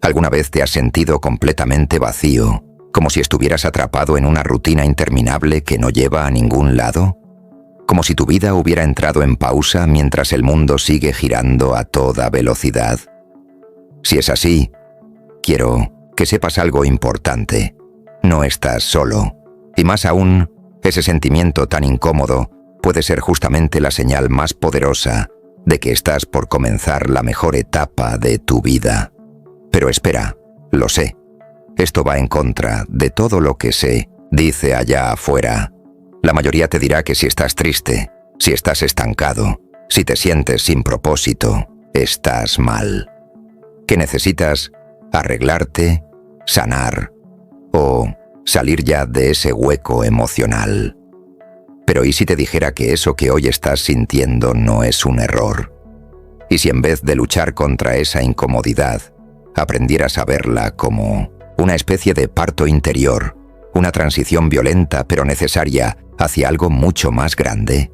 ¿Alguna vez te has sentido completamente vacío, como si estuvieras atrapado en una rutina interminable que no lleva a ningún lado? ¿Como si tu vida hubiera entrado en pausa mientras el mundo sigue girando a toda velocidad? Si es así, quiero que sepas algo importante. No estás solo. Y más aún, ese sentimiento tan incómodo puede ser justamente la señal más poderosa de que estás por comenzar la mejor etapa de tu vida. Pero espera, lo sé. Esto va en contra de todo lo que se dice allá afuera. La mayoría te dirá que si estás triste, si estás estancado, si te sientes sin propósito, estás mal. Que necesitas arreglarte, sanar o salir ya de ese hueco emocional. Pero ¿y si te dijera que eso que hoy estás sintiendo no es un error? ¿Y si en vez de luchar contra esa incomodidad, aprendieras a verla como una especie de parto interior, una transición violenta pero necesaria hacia algo mucho más grande?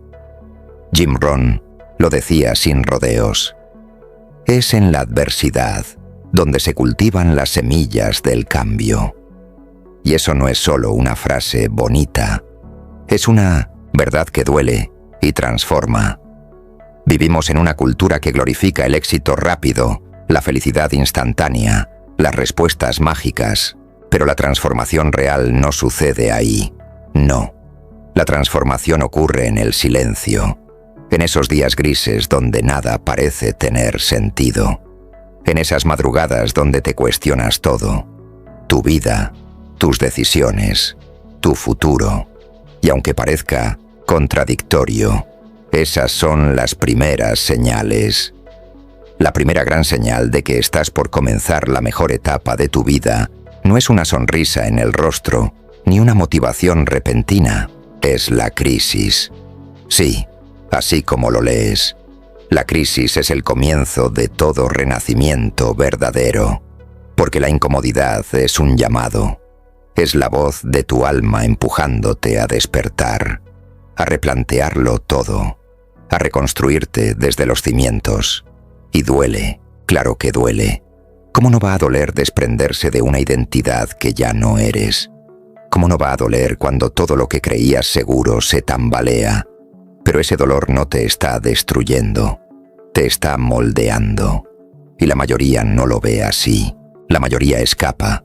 Jim Rohn lo decía sin rodeos. Es en la adversidad donde se cultivan las semillas del cambio. Y eso no es solo una frase bonita, es una verdad que duele y transforma. Vivimos en una cultura que glorifica el éxito rápido, la felicidad instantánea, las respuestas mágicas, pero la transformación real no sucede ahí. No. La transformación ocurre en el silencio, en esos días grises donde nada parece tener sentido, en esas madrugadas donde te cuestionas todo, tu vida, tus decisiones, tu futuro, y aunque parezca contradictorio, esas son las primeras señales. La primera gran señal de que estás por comenzar la mejor etapa de tu vida no es una sonrisa en el rostro, ni una motivación repentina, es la crisis. Sí, así como lo lees, la crisis es el comienzo de todo renacimiento verdadero, porque la incomodidad es un llamado, es la voz de tu alma empujándote a despertar, a replantearlo todo, a reconstruirte desde los cimientos. Y duele, claro que duele. ¿Cómo no va a doler desprenderse de una identidad que ya no eres? ¿Cómo no va a doler cuando todo lo que creías seguro se tambalea? Pero ese dolor no te está destruyendo, te está moldeando. Y la mayoría no lo ve así. La mayoría escapa,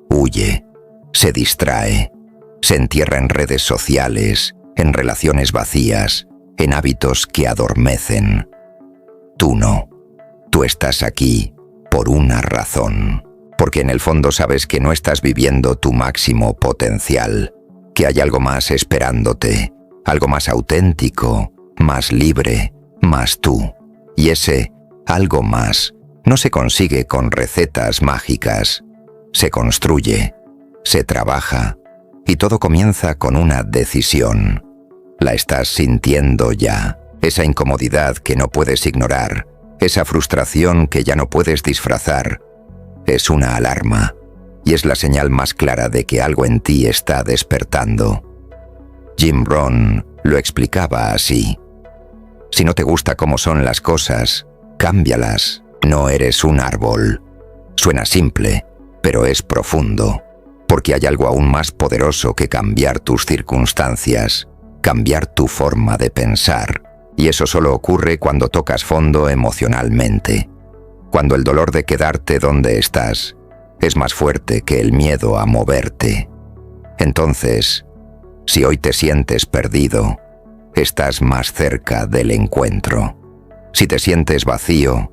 huye, se distrae, se entierra en redes sociales, en relaciones vacías, en hábitos que adormecen. Tú no. Tú estás aquí por una razón, porque en el fondo sabes que no estás viviendo tu máximo potencial, que hay algo más esperándote, algo más auténtico, más libre, más tú. Y ese algo más no se consigue con recetas mágicas, se construye, se trabaja, y todo comienza con una decisión. La estás sintiendo ya, esa incomodidad que no puedes ignorar, esa frustración que ya no puedes disfrazar. Es una alarma, y es la señal más clara de que algo en ti está despertando. Jim Rohn lo explicaba así. Si no te gusta cómo son las cosas, cámbialas. No eres un árbol. Suena simple, pero es profundo, porque hay algo aún más poderoso que cambiar tus circunstancias, cambiar tu forma de pensar. Y eso solo ocurre cuando tocas fondo emocionalmente, cuando el dolor de quedarte donde estás es más fuerte que el miedo a moverte. Entonces, si hoy te sientes perdido, estás más cerca del encuentro. Si te sientes vacío,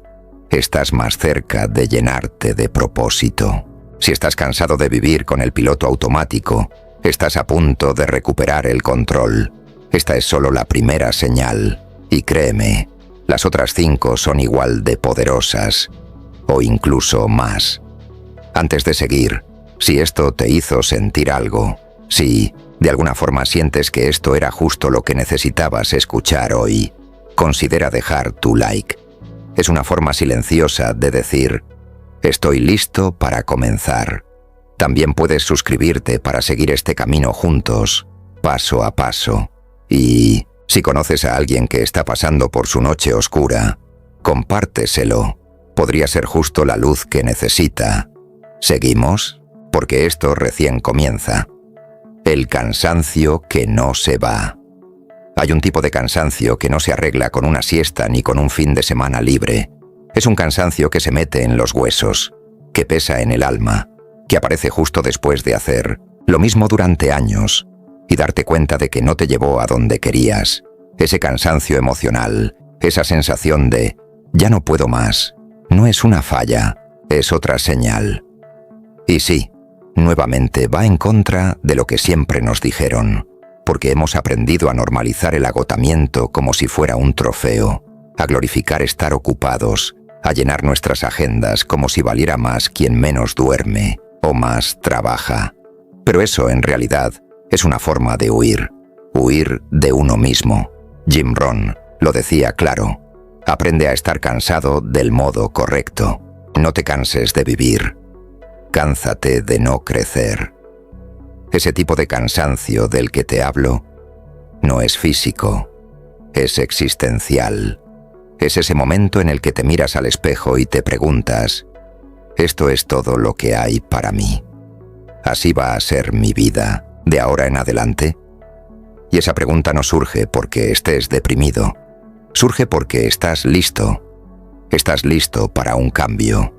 estás más cerca de llenarte de propósito. Si estás cansado de vivir con el piloto automático, estás a punto de recuperar el control. Esta es solo la primera señal. Y créeme, las otras 5 son igual de poderosas, o incluso más. Antes de seguir, si esto te hizo sentir algo, si de alguna forma sientes que esto era justo lo que necesitabas escuchar hoy, considera dejar tu like. Es una forma silenciosa de decir, estoy listo para comenzar. También puedes suscribirte para seguir este camino juntos, paso a paso. Y si conoces a alguien que está pasando por su noche oscura, compárteselo. Podría ser justo la luz que necesita. ¿Seguimos? Porque esto recién comienza. El cansancio que no se va. Hay un tipo de cansancio que no se arregla con una siesta ni con un fin de semana libre. Es un cansancio que se mete en los huesos, que pesa en el alma, que aparece justo después de hacer lo mismo durante años y darte cuenta de que no te llevó a donde querías. Ese cansancio emocional, esa sensación de «ya no puedo más», no es una falla, es otra señal. Y sí, nuevamente va en contra de lo que siempre nos dijeron, porque hemos aprendido a normalizar el agotamiento como si fuera un trofeo, a glorificar estar ocupados, a llenar nuestras agendas como si valiera más quien menos duerme o más trabaja. Pero eso, en realidad, es una forma de huir de uno mismo. Jim Rohn lo decía claro: aprende a estar cansado del modo correcto. No te canses de vivir. Cánsate de no crecer. Ese tipo de cansancio del que te hablo no es físico, es existencial. Es ese momento en el que te miras al espejo y te preguntas: ¿esto es todo lo que hay para mí? ¿Así va a ser mi vida de ahora en adelante? Y esa pregunta no surge porque estés deprimido. Surge porque estás listo. Estás listo para un cambio.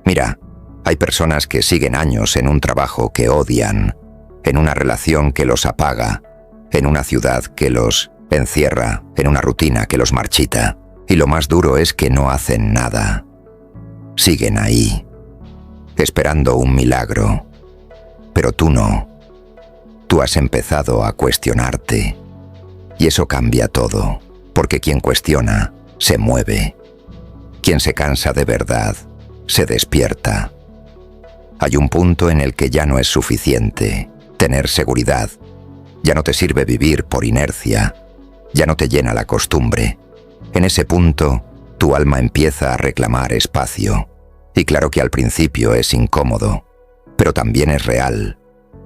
Mira, hay personas que siguen años en un trabajo que odian, en una relación que los apaga, en una ciudad que los encierra, en una rutina que los marchita. Y lo más duro es que no hacen nada. Siguen ahí, esperando un milagro. Pero tú no. Tú has empezado a cuestionarte. Y eso cambia todo, porque quien cuestiona se mueve. Quien se cansa de verdad se despierta. Hay un punto en el que ya no es suficiente tener seguridad. Ya no te sirve vivir por inercia. Ya no te llena la costumbre. En ese punto, tu alma empieza a reclamar espacio. Y claro que al principio es incómodo, pero también es real,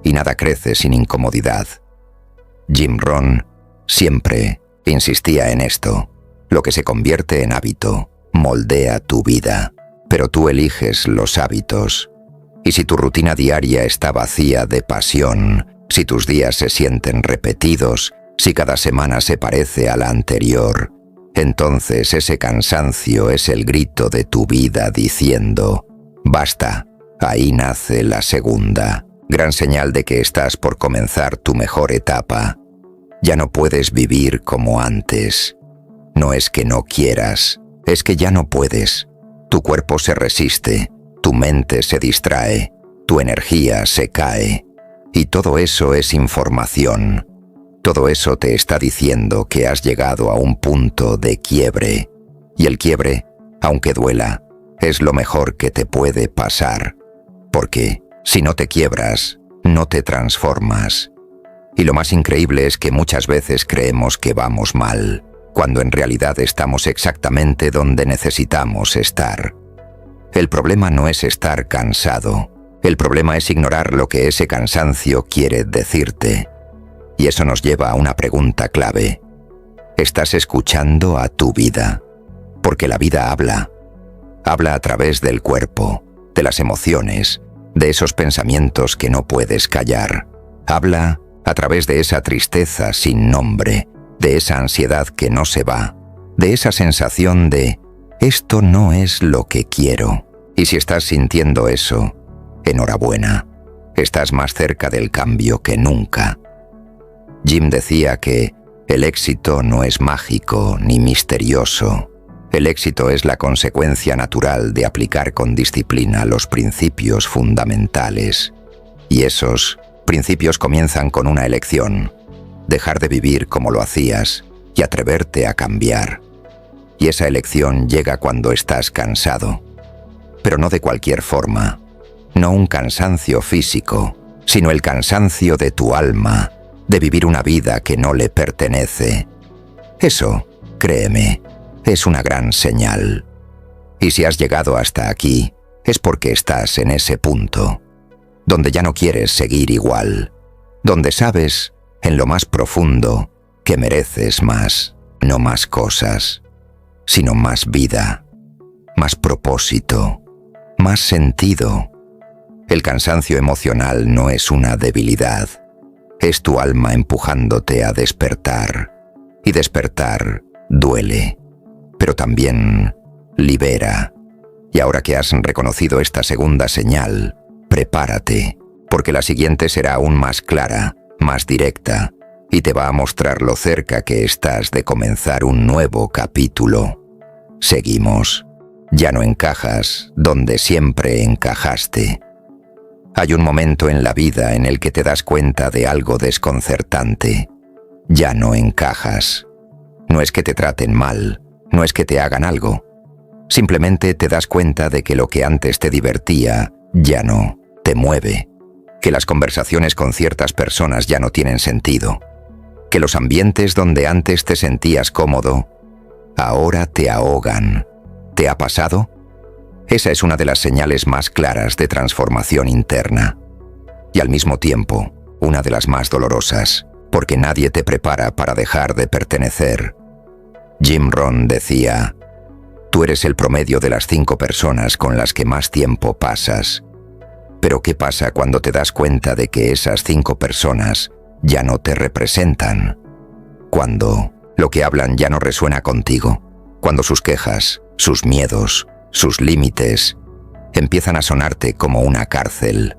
y nada crece sin incomodidad. Jim Rohn siempre insistía en esto: lo que se convierte en hábito moldea tu vida, pero tú eliges los hábitos. Y si tu rutina diaria está vacía de pasión, si tus días se sienten repetidos, si cada semana se parece a la anterior, entonces ese cansancio es el grito de tu vida diciendo: basta, ahí nace la segunda, gran señal de que estás por comenzar tu mejor etapa. Ya no puedes vivir como antes. No es que no quieras, es que ya no puedes. Tu cuerpo se resiste, tu mente se distrae, tu energía se cae. Y todo eso es información. Todo eso te está diciendo que has llegado a un punto de quiebre. Y el quiebre, aunque duela, es lo mejor que te puede pasar. Porque si no te quiebras, no te transformas. Y lo más increíble es que muchas veces creemos que vamos mal, cuando en realidad estamos exactamente donde necesitamos estar. El problema no es estar cansado. El problema es ignorar lo que ese cansancio quiere decirte. Y eso nos lleva a una pregunta clave. ¿Estás escuchando a tu vida? Porque la vida habla. Habla a través del cuerpo, de las emociones, de esos pensamientos que no puedes callar. Habla a través de esa tristeza sin nombre, de esa ansiedad que no se va, de esa sensación de «esto no es lo que quiero». Y si estás sintiendo eso, enhorabuena, estás más cerca del cambio que nunca. Jim decía que el éxito no es mágico ni misterioso. El éxito es la consecuencia natural de aplicar con disciplina los principios fundamentales. Y esos principios comienzan con una elección: dejar de vivir como lo hacías y atreverte a cambiar. Y esa elección llega cuando estás cansado. Pero no de cualquier forma. No un cansancio físico, sino el cansancio de tu alma, de vivir una vida que no le pertenece. Eso, créeme, es una gran señal. Y si has llegado hasta aquí, es porque estás en ese punto, donde ya no quieres seguir igual, donde sabes, en lo más profundo, que mereces más, no más cosas, sino más vida, más propósito, más sentido. El cansancio emocional no es una debilidad. Es tu alma empujándote a despertar. Y despertar duele, pero también libera. Y ahora que has reconocido esta segunda señal, prepárate, porque la siguiente será aún más clara, más directa, y te va a mostrar lo cerca que estás de comenzar un nuevo capítulo. Seguimos. Ya no encajas donde siempre encajaste. Hay un momento en la vida en el que te das cuenta de algo desconcertante. Ya no encajas. No es que te traten mal, no es que te hagan algo. Simplemente te das cuenta de que lo que antes te divertía ya no te mueve, que las conversaciones con ciertas personas ya no tienen sentido, que los ambientes donde antes te sentías cómodo, ahora te ahogan. ¿Te ha pasado? Esa es una de las señales más claras de transformación interna. Y al mismo tiempo, una de las más dolorosas, porque nadie te prepara para dejar de pertenecer. Jim Rohn decía: tú eres el promedio de las 5 personas con las que más tiempo pasas. Pero ¿qué pasa cuando te das cuenta de que esas 5 personas ya no te representan? Cuando lo que hablan ya no resuena contigo, cuando sus quejas, sus miedos, sus límites empiezan a sonarte como una cárcel.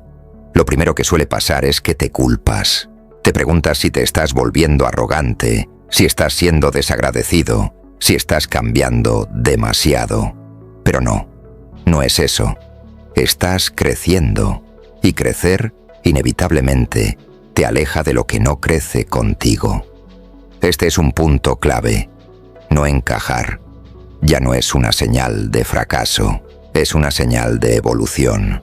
Lo primero que suele pasar es que te culpas. Te preguntas si te estás volviendo arrogante, si estás siendo desagradecido, si estás cambiando demasiado. Pero no, no es eso. Estás creciendo, y crecer, inevitablemente, te aleja de lo que no crece contigo. Este es un punto clave. No encajar. Ya no es una señal de fracaso, es una señal de evolución.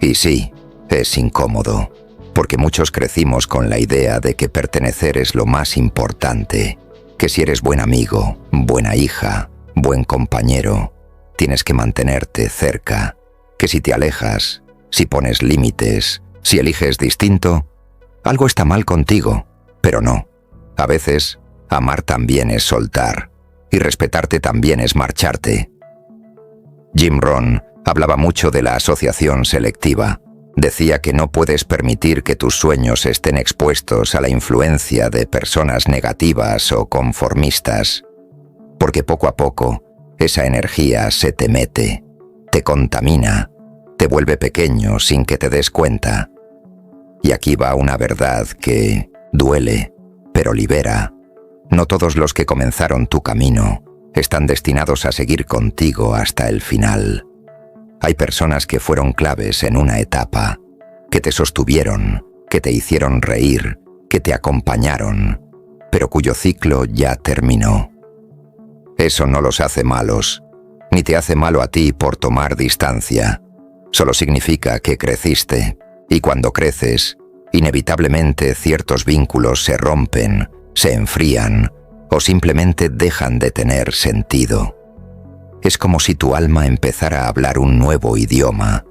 Y sí, es incómodo, porque muchos crecimos con la idea de que pertenecer es lo más importante, que si eres buen amigo, buena hija, buen compañero, tienes que mantenerte cerca, que si te alejas, si pones límites, si eliges distinto, algo está mal contigo, pero no. A veces, amar también es soltar. Y respetarte también es marcharte. Jim Rohn hablaba mucho de la asociación selectiva. Decía que no puedes permitir que tus sueños estén expuestos a la influencia de personas negativas o conformistas, porque poco a poco esa energía se te mete, te contamina, te vuelve pequeño sin que te des cuenta. Y aquí va una verdad que duele, pero libera. No todos los que comenzaron tu camino están destinados a seguir contigo hasta el final. Hay personas que fueron claves en una etapa, que te sostuvieron, que te hicieron reír, que te acompañaron, pero cuyo ciclo ya terminó. Eso no los hace malos, ni te hace malo a ti por tomar distancia. Solo significa que creciste, y cuando creces, inevitablemente ciertos vínculos se rompen, se enfrían o simplemente dejan de tener sentido. Es como si tu alma empezara a hablar un nuevo idioma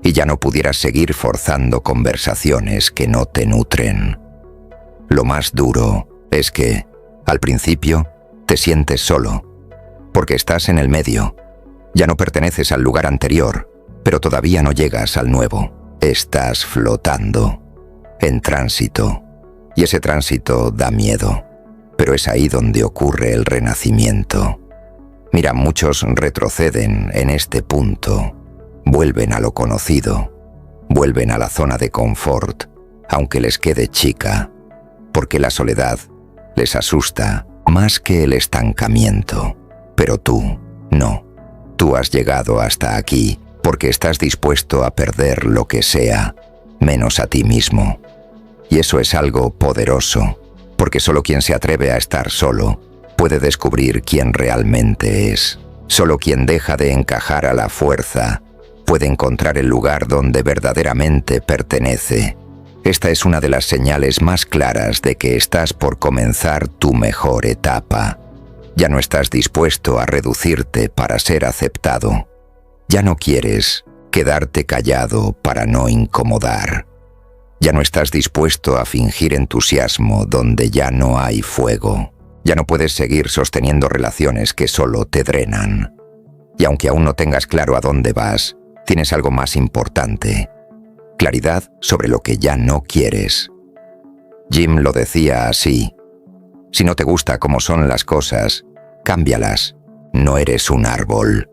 y ya no pudieras seguir forzando conversaciones que no te nutren. Lo más duro es que, al principio, te sientes solo, porque estás en el medio. Ya no perteneces al lugar anterior, pero todavía no llegas al nuevo. Estás flotando, en tránsito. Y ese tránsito da miedo, pero es ahí donde ocurre el renacimiento. Mira, muchos retroceden en este punto, vuelven a lo conocido, vuelven a la zona de confort, aunque les quede chica, porque la soledad les asusta más que el estancamiento. Pero tú, no. Tú has llegado hasta aquí porque estás dispuesto a perder lo que sea, menos a ti mismo. Y eso es algo poderoso, porque solo quien se atreve a estar solo puede descubrir quién realmente es. Solo quien deja de encajar a la fuerza puede encontrar el lugar donde verdaderamente pertenece. Esta es una de las señales más claras de que estás por comenzar tu mejor etapa. Ya no estás dispuesto a reducirte para ser aceptado. Ya no quieres quedarte callado para no incomodar. Ya no estás dispuesto a fingir entusiasmo donde ya no hay fuego. Ya no puedes seguir sosteniendo relaciones que solo te drenan. Y aunque aún no tengas claro a dónde vas, tienes algo más importante. claridad sobre lo que ya no quieres. Jim lo decía así: si no te gusta cómo son las cosas, cámbialas. No eres un árbol.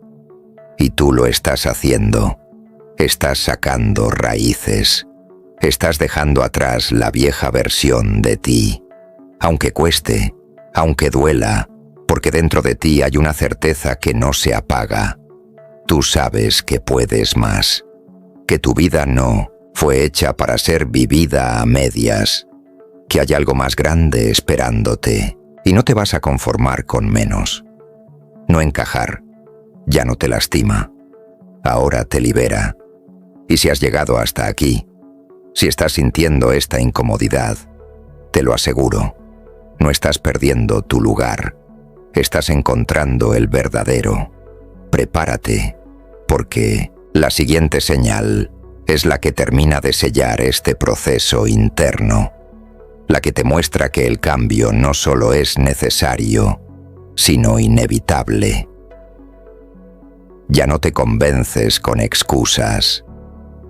Y tú lo estás haciendo. Estás sacando raíces. Estás dejando atrás la vieja versión de ti. Aunque cueste, aunque duela, porque dentro de ti hay una certeza que no se apaga. Tú sabes que puedes más, que tu vida no fue hecha para ser vivida a medias, que hay algo más grande esperándote y no te vas a conformar con menos. No encajar ya no te lastima, ahora te libera. Y si has llegado hasta aquí, si estás sintiendo esta incomodidad, te lo aseguro, no estás perdiendo tu lugar, estás encontrando el verdadero. Prepárate, porque la siguiente señal es la que termina de sellar este proceso interno, la que te muestra que el cambio no solo es necesario, sino inevitable. Ya no te convences con excusas.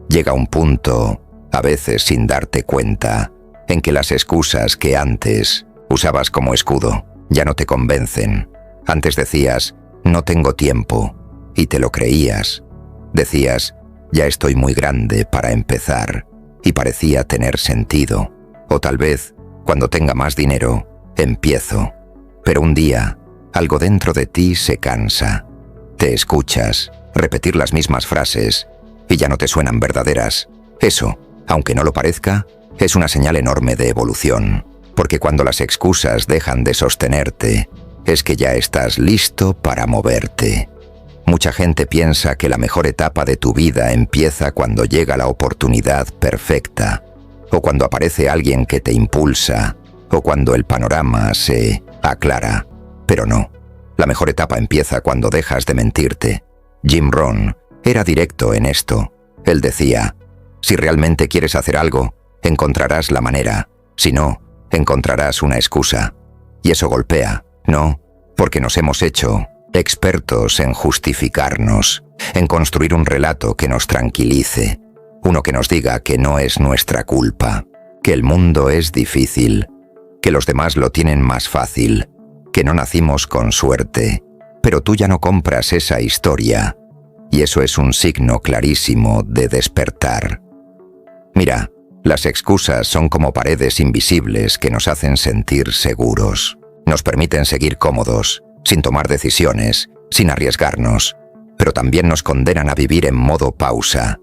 Llega un punto, a veces sin darte cuenta, en que las excusas que antes usabas como escudo ya no te convencen. Antes decías, no tengo tiempo, y te lo creías. Decías, ya estoy muy grande para empezar, y parecía tener sentido. O tal vez, cuando tenga más dinero, empiezo. Pero un día, algo dentro de ti se cansa. Te escuchas repetir las mismas frases y ya no te suenan verdaderas. Eso, aunque no lo parezca, es una señal enorme de evolución, porque cuando las excusas dejan de sostenerte, es que ya estás listo para moverte. Mucha gente piensa que la mejor etapa de tu vida empieza cuando llega la oportunidad perfecta, o cuando aparece alguien que te impulsa, o cuando el panorama se aclara. Pero no, la mejor etapa empieza cuando dejas de mentirte. Jim Rohn era directo en esto. Él decía, si realmente quieres hacer algo, encontrarás la manera. Si no, encontrarás una excusa. Y eso golpea, ¿no? Porque nos hemos hecho expertos en justificarnos, en construir un relato que nos tranquilice, uno que nos diga que no es nuestra culpa, que el mundo es difícil, que los demás lo tienen más fácil, que no nacimos con suerte, pero tú ya no compras esa historia, y eso es un signo clarísimo de despertar. Mira, las excusas son como paredes invisibles que nos hacen sentir seguros, nos permiten seguir cómodos, sin tomar decisiones, sin arriesgarnos, pero también nos condenan a vivir en modo pausa.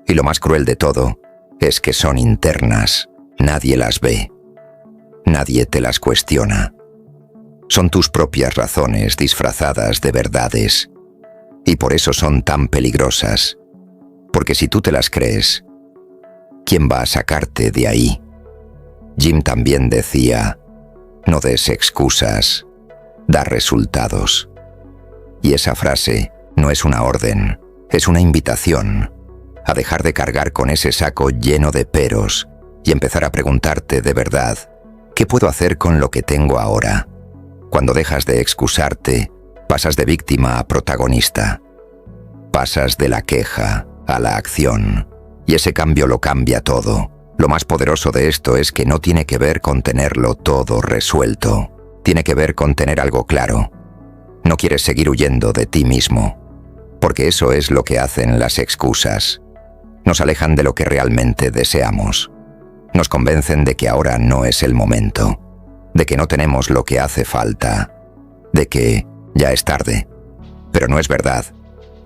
Y lo más cruel de todo es que son internas, nadie las ve, nadie te las cuestiona. Son tus propias razones disfrazadas de verdades, y por eso son tan peligrosas, porque si tú te las crees, ¿quién va a sacarte de ahí? Jim también decía, no des excusas, da resultados. Y esa frase no es una orden, es una invitación a dejar de cargar con ese saco lleno de peros y empezar a preguntarte de verdad, ¿qué puedo hacer con lo que tengo ahora? Cuando dejas de excusarte, pasas de víctima a protagonista. Pasas de la queja a la acción. Y ese cambio lo cambia todo. Lo más poderoso de esto es que no tiene que ver con tenerlo todo resuelto. Tiene que ver con tener algo claro. No quieres seguir huyendo de ti mismo, porque eso es lo que hacen las excusas. Nos alejan de lo que realmente deseamos. Nos convencen de que ahora no es el momento, de que no tenemos lo que hace falta, de que ya es tarde. Pero no es verdad,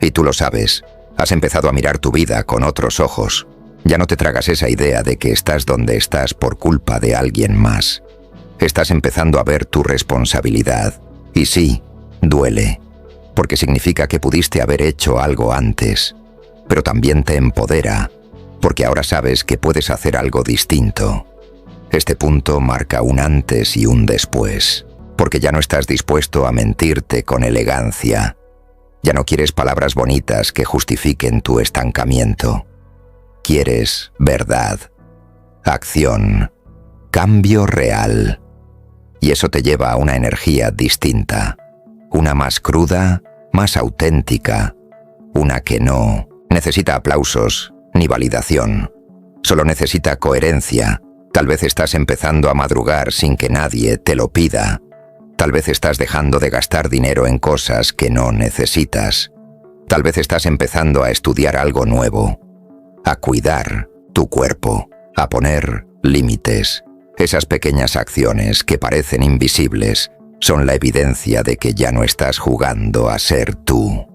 y tú lo sabes. Has empezado a mirar tu vida con otros ojos. Ya no te tragas esa idea de que estás donde estás por culpa de alguien más. Estás empezando a ver tu responsabilidad. Y sí, duele, porque significa que pudiste haber hecho algo antes. Pero también te empodera, porque ahora sabes que puedes hacer algo distinto. Este punto marca un antes y un después, porque ya no estás dispuesto a mentirte con elegancia. Ya no quieres palabras bonitas que justifiquen tu estancamiento. Quieres verdad, acción, cambio real. Y eso te lleva a una energía distinta, una más cruda, más auténtica, una que no necesita aplausos ni validación, Solo necesita coherencia. Tal vez estás empezando a madrugar sin que nadie te lo pida. Tal vez estás dejando de gastar dinero en cosas que no necesitas. Tal vez estás empezando a estudiar algo nuevo, a cuidar tu cuerpo, a poner límites. Esas pequeñas acciones que parecen invisibles son la evidencia de que ya no estás jugando a ser tú.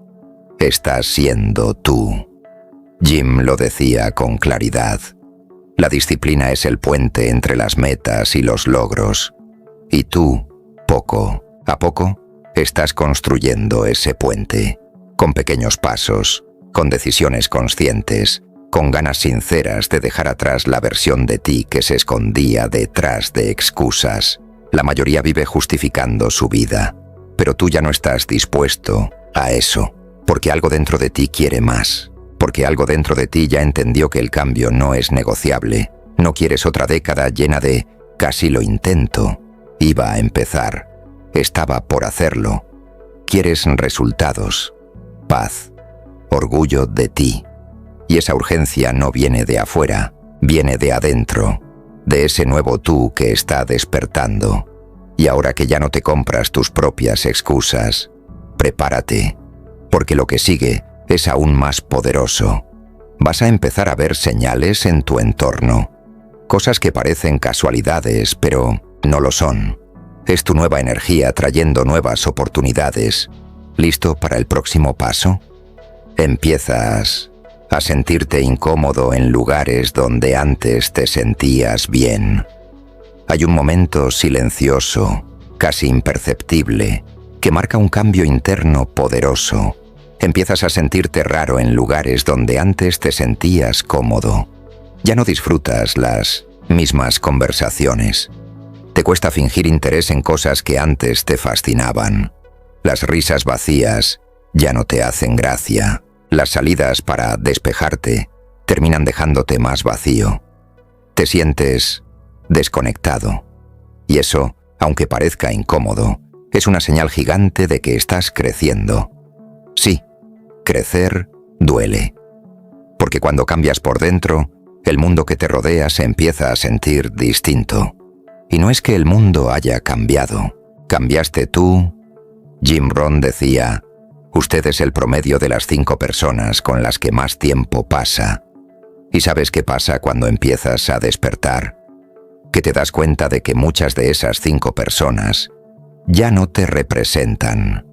Estás siendo tú. Jim lo decía con claridad. La disciplina es el puente entre las metas y los logros. Y tú, poco a poco, estás construyendo ese puente, con pequeños pasos, con decisiones conscientes, con ganas sinceras de dejar atrás la versión de ti que se escondía detrás de excusas. La mayoría vive justificando su vida, pero tú ya no estás dispuesto a eso, porque algo dentro de ti quiere más, porque algo dentro de ti ya entendió que el cambio no es negociable. No quieres otra década llena de «casi lo intento», iba a empezar, estaba por hacerlo. Quieres resultados, paz, orgullo de ti. Y esa urgencia no viene de afuera, viene de adentro, de ese nuevo tú que está despertando. Y ahora que ya no te compras tus propias excusas, prepárate, porque lo que sigue es aún más poderoso. Vas a empezar a ver señales en tu entorno, cosas que parecen casualidades, pero no lo son. Es tu nueva energía trayendo nuevas oportunidades. ¿Listo para el próximo paso? Empiezas a sentirte incómodo en lugares donde antes te sentías bien. Hay un momento silencioso, casi imperceptible, que marca un cambio interno poderoso. Empiezas a sentirte raro en lugares donde antes te sentías cómodo. Ya no disfrutas las mismas conversaciones. Te cuesta fingir interés en cosas que antes te fascinaban. Las risas vacías ya no te hacen gracia. Las salidas para despejarte terminan dejándote más vacío. Te sientes desconectado. Y eso, aunque parezca incómodo, es una señal gigante de que estás creciendo. Sí, crecer duele. Porque cuando cambias por dentro, el mundo que te rodea se empieza a sentir distinto. Y no es que el mundo haya cambiado. Cambiaste tú. Jim Rohn decía, usted es el promedio de las 5 personas con las que más tiempo pasa. ¿Y sabes qué pasa cuando empiezas a despertar? Que te das cuenta de que muchas de esas 5 personas ya no te representan.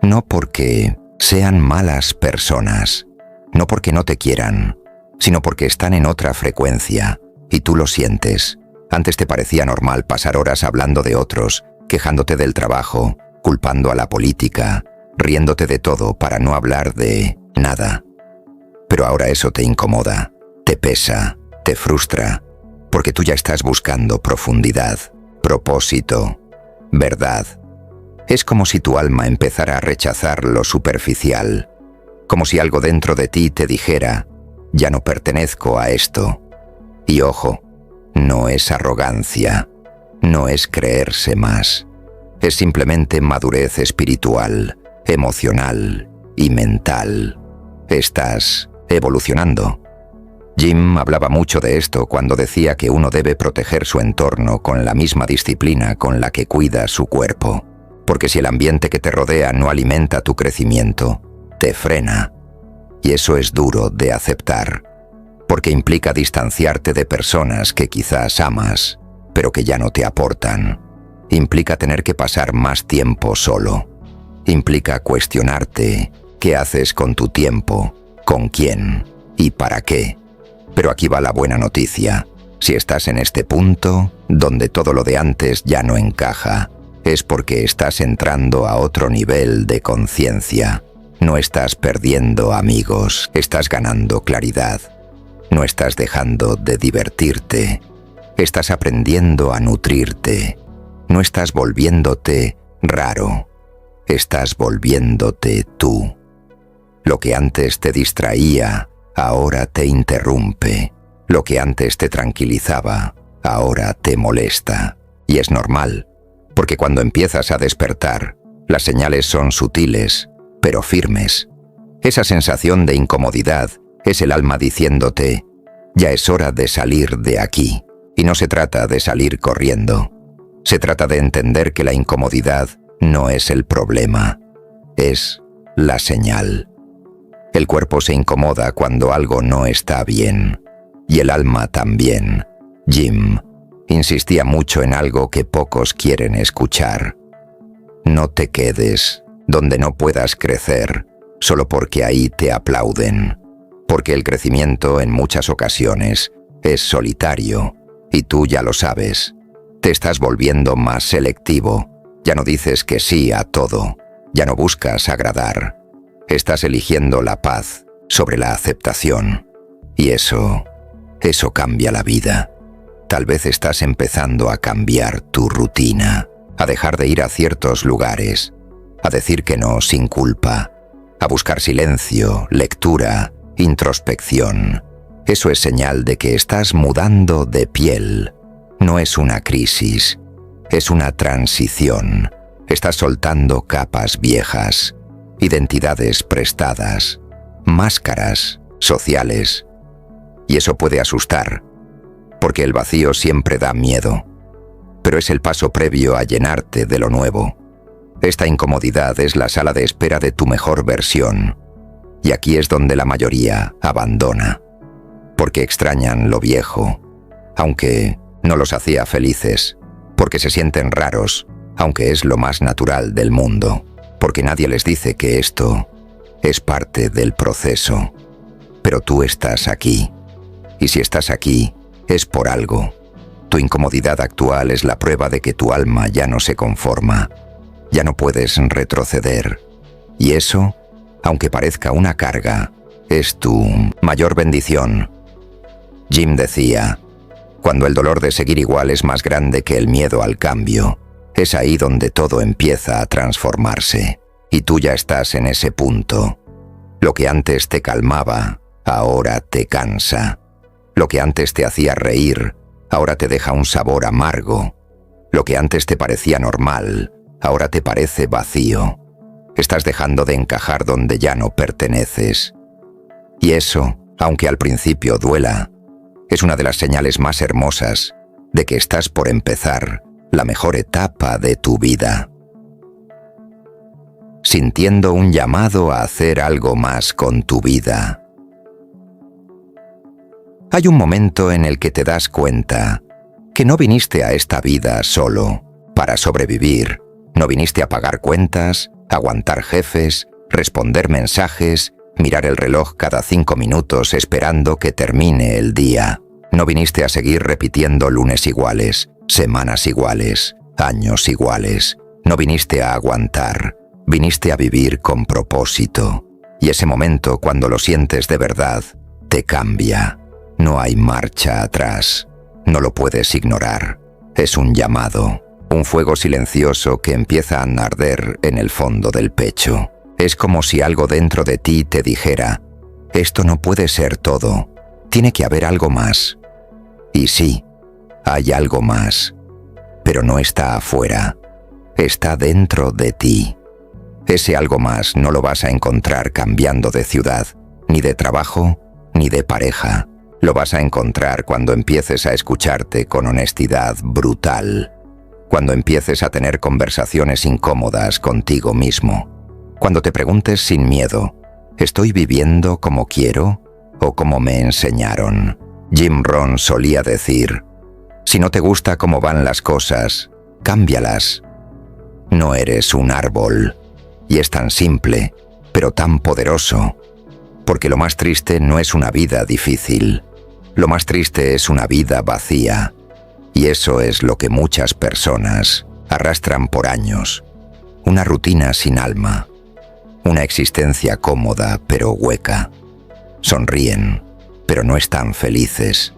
No porque sean malas personas, no porque no te quieran, sino porque están en otra frecuencia, y tú lo sientes. Antes te parecía normal pasar horas hablando de otros, quejándote del trabajo, culpando a la política, riéndote de todo para no hablar de nada. Pero ahora eso te incomoda, te pesa, te frustra, porque tú ya estás buscando profundidad, propósito, verdad. Es como si tu alma empezara a rechazar lo superficial, como si algo dentro de ti te dijera, ya no pertenezco a esto. Y ojo, no es arrogancia, no es creerse más, es simplemente madurez espiritual, emocional y mental. Estás evolucionando. Jim hablaba mucho de esto cuando decía que uno debe proteger su entorno con la misma disciplina con la que cuida su cuerpo, porque si el ambiente que te rodea no alimenta tu crecimiento, te frena. Y eso es duro de aceptar, porque implica distanciarte de personas que quizás amas, pero que ya no te aportan. Implica tener que pasar más tiempo solo. Implica cuestionarte qué haces con tu tiempo, con quién y para qué. Pero aquí va la buena noticia. Si estás en este punto, donde todo lo de antes ya no encaja, es porque estás entrando a otro nivel de conciencia. No estás perdiendo amigos, estás ganando claridad. No estás dejando de divertirte. Estás aprendiendo a nutrirte. No estás volviéndote raro. Estás volviéndote tú. Lo que antes te distraía, ahora te interrumpe. Lo que antes te tranquilizaba, ahora te molesta. Y es normal, porque cuando empiezas a despertar, las señales son sutiles, pero firmes. Esa sensación de incomodidad es el alma diciéndote, Ya es hora de salir de aquí. Y no se trata de salir corriendo. Se trata de entender que la incomodidad no es el problema, es la señal. El cuerpo se incomoda cuando algo no está bien. Y el alma también. Jim insistía mucho en algo que pocos quieren escuchar. No te quedes donde no puedas crecer solo porque ahí te aplauden. Porque el crecimiento en muchas ocasiones es solitario. Y tú ya lo sabes. Te estás volviendo más selectivo. Ya no dices que sí a todo. Ya no buscas agradar. Estás eligiendo la paz sobre la aceptación. Y eso cambia la vida. Tal vez estás empezando a cambiar tu rutina, a dejar de ir a ciertos lugares, a decir que no sin culpa, a buscar silencio, lectura, introspección. Eso es señal de que estás mudando de piel. No es una crisis, es una transición. Estás soltando capas viejas, identidades prestadas, máscaras sociales. Y eso puede asustar, porque el vacío siempre da miedo, pero es el paso previo a llenarte de lo nuevo. Esta incomodidad es la sala de espera de tu mejor versión, y aquí es donde la mayoría abandona, porque extrañan lo viejo, aunque no los hacía felices, porque se sienten raros, aunque es lo más natural del mundo, porque nadie les dice que esto es parte del proceso. Pero tú estás aquí, y si estás aquí, es por algo. Tu incomodidad actual es la prueba de que tu alma ya no se conforma, ya no puedes retroceder, y eso, aunque parezca una carga, es tu mayor bendición. Jim decía, cuando el dolor de seguir igual es más grande que el miedo al cambio, es ahí donde todo empieza a transformarse, y tú ya estás en ese punto. Lo que antes te calmaba, ahora te cansa. Lo que antes te hacía reír, ahora te deja un sabor amargo. Lo que antes te parecía normal, ahora te parece vacío. Estás dejando de encajar donde ya no perteneces. Y eso, aunque al principio duela, es una de las señales más hermosas de que estás por empezar la mejor etapa de tu vida. Sintiendo un llamado a hacer algo más con tu vida. Hay un momento en el que te das cuenta que no viniste a esta vida solo para sobrevivir. No viniste a pagar cuentas, aguantar jefes, responder mensajes, mirar el reloj cada 5 minutos esperando que termine el día. No viniste a seguir repitiendo lunes iguales, semanas iguales, años iguales. No viniste a aguantar, viniste a vivir con propósito. Y ese momento, cuando lo sientes de verdad, te cambia. No hay marcha atrás. No lo puedes ignorar. Es un llamado, un fuego silencioso que empieza a arder en el fondo del pecho. Es como si algo dentro de ti te dijera, esto no puede ser todo, tiene que haber algo más. Y sí, hay algo más, pero no está afuera, está dentro de ti. Ese algo más no lo vas a encontrar cambiando de ciudad, ni de trabajo, ni de pareja. Lo vas a encontrar cuando empieces a escucharte con honestidad brutal, cuando empieces a tener conversaciones incómodas contigo mismo, cuando te preguntes sin miedo, ¿estoy viviendo como quiero o como me enseñaron? Jim Rohn solía decir, si no te gusta cómo van las cosas, cámbialas. No eres un árbol, y es tan simple, pero tan poderoso, porque lo más triste no es una vida difícil, lo más triste es una vida vacía, y eso es lo que muchas personas arrastran por años, una rutina sin alma, una existencia cómoda pero hueca. Sonríen, pero no están felices,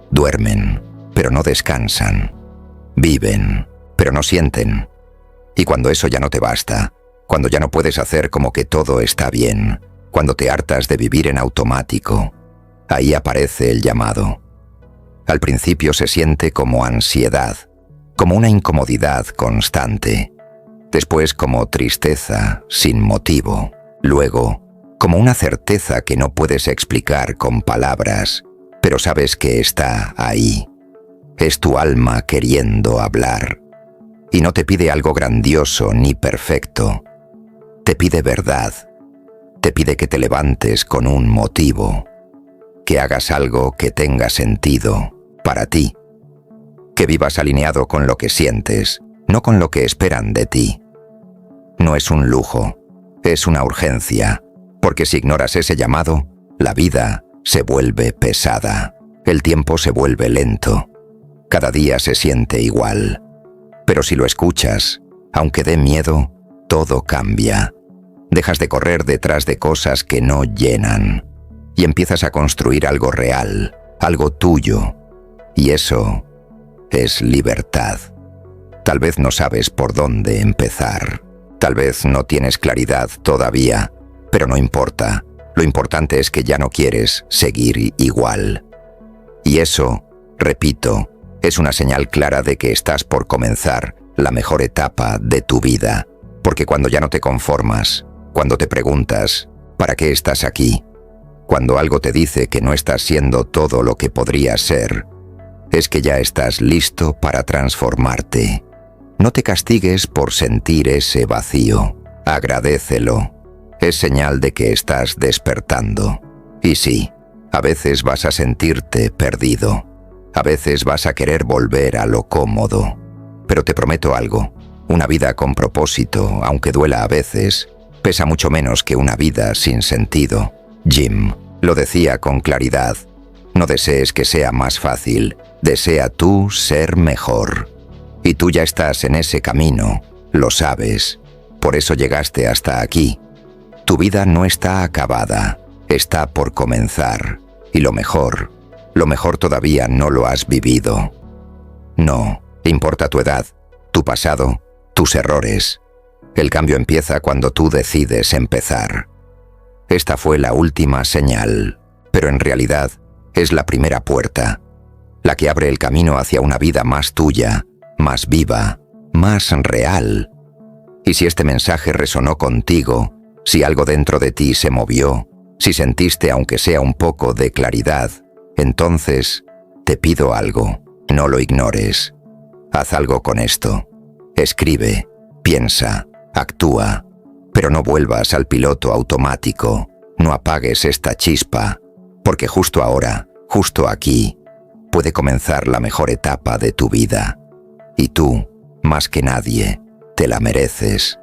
duermen, pero no descansan, viven, pero no sienten. Y cuando eso ya no te basta, cuando ya no puedes hacer como que todo está bien, cuando te hartas de vivir en automático, ahí aparece el llamado. Al principio se siente como ansiedad, como una incomodidad constante, después como tristeza sin motivo, luego como una certeza que no puedes explicar con palabras, pero sabes que está ahí. Es tu alma queriendo hablar. Y no te pide algo grandioso ni perfecto. Te pide verdad. Te pide que te levantes con un motivo. Que hagas algo que tenga sentido para ti. Que vivas alineado con lo que sientes, no con lo que esperan de ti. No es un lujo, es una urgencia, porque si ignoras ese llamado, la vida se vuelve pesada, el tiempo se vuelve lento, cada día se siente igual. Pero si lo escuchas, aunque dé miedo, todo cambia. Dejas de correr detrás de cosas que no llenan y empiezas a construir algo real, algo tuyo. Y eso es libertad. Tal vez no sabes por dónde empezar. Tal vez no tienes claridad todavía, pero no importa. Lo importante es que ya no quieres seguir igual. Y eso, repito, es una señal clara de que estás por comenzar la mejor etapa de tu vida. Porque cuando ya no te conformas, cuando te preguntas, ¿para qué estás aquí? Cuando algo te dice que no estás siendo todo lo que podrías ser, es que ya estás listo para transformarte. No te castigues por sentir ese vacío. Agradécelo. Es señal de que estás despertando. Y sí, a veces vas a sentirte perdido. A veces vas a querer volver a lo cómodo. Pero te prometo algo. Una vida con propósito, aunque duela a veces, pesa mucho menos que una vida sin sentido. Jim lo decía con claridad. No desees que sea más fácil. Desea tú ser mejor. Y tú ya estás en ese camino, lo sabes. Por eso llegaste hasta aquí. Tu vida no está acabada, está por comenzar. Y lo mejor todavía no lo has vivido. No importa tu edad, tu pasado, tus errores. El cambio empieza cuando tú decides empezar. Esta fue la última señal, pero en realidad es la primera puerta, la que abre el camino hacia una vida más tuya, más viva, más real. Y si este mensaje resonó contigo, si algo dentro de ti se movió, si sentiste aunque sea un poco de claridad, entonces te pido algo, no lo ignores. Haz algo con esto. Escribe, piensa, actúa, pero no vuelvas al piloto automático, no apagues esta chispa, porque justo ahora, justo aquí, puede comenzar la mejor etapa de tu vida. Y tú, más que nadie, te la mereces.